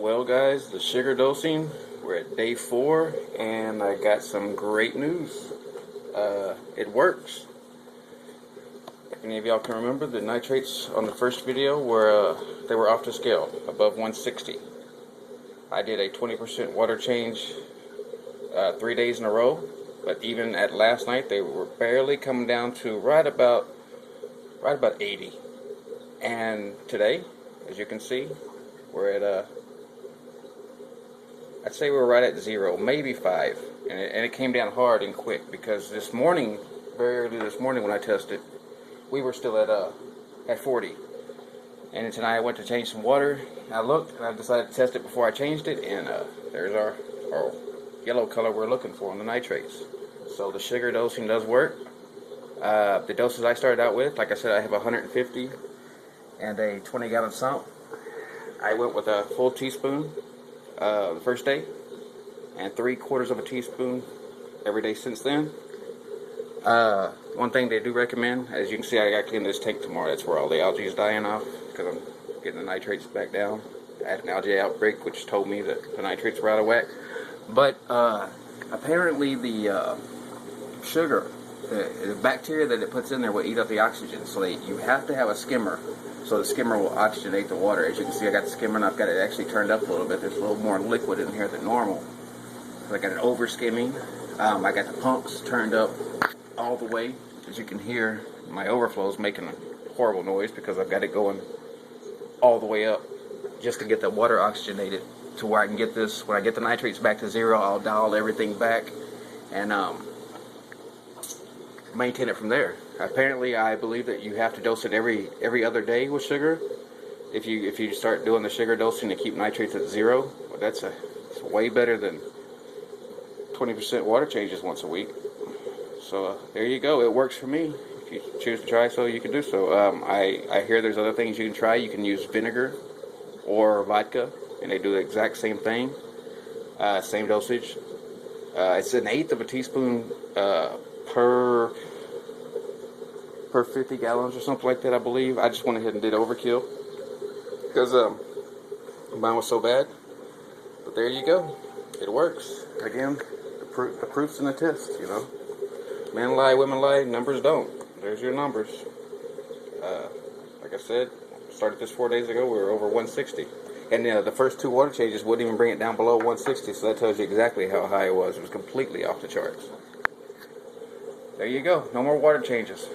Well guys, the sugar dosing, we're at day 4 and I got some great news. It works. If any of y'all can remember, the nitrates on the first video were they were off the scale, above 160. I did a 20% water change 3 days in a row, but even at last night they were barely coming down to right about 80. And today, as you can see, we're at I'd say we're right at 0, maybe 5, and it came down hard and quick because this morning, very early this morning when I tested, we were still at 40. And tonight I went to change some water. I looked and I decided to test it before I changed it, and there's our yellow color we're looking for on the nitrates. So the sugar dosing does work. The doses I started out with, like I said, I have 150 and a 20-gallon sump. I went with a full teaspoon the first day and 3/4 of a teaspoon every day since then. One thing they do recommend, as you can see, I got to clean this tank tomorrow. That's where all the algae is dying off because I'm getting the nitrates back down. I had an algae outbreak which told me that the nitrates were out of whack. But apparently the sugar, the bacteria that it puts in there will eat up the oxygen. So you have to have a skimmer. So the skimmer will oxygenate the water. As you can see, I got the skimmer and I've got it actually turned up a little bit. There's a little more liquid in here than normal. So I got it over skimming. I got the pumps turned up all the way. As you can hear, my overflow is making a horrible noise because I've got it going all the way up just to get the water oxygenated to where I can get this. When I get the nitrates back to 0, I'll dial everything back and maintain it from there. Apparently, I believe that you have to dose it every other day with sugar. If you start doing the sugar dosing to keep nitrates at 0, well, it's way better than 20% water changes once a week. So there you go. It works for me. If you choose to try so, you can do so. I hear there's other things you can try. You can use vinegar or vodka, and they do the exact same thing. Same dosage. It's 1/8 of a teaspoon per 50 gallons or something like that, I believe. I just went ahead and did overkill because mine was so bad. But there you go. It works. Again, the proof's in the test, you know. Men lie, women lie, numbers don't. There's your numbers. Like I said, started this 4 days ago, we were over 160. And the first 2 water changes wouldn't even bring it down below 160, so that tells you exactly how high it was. It was completely off the charts. There you go. No more water changes.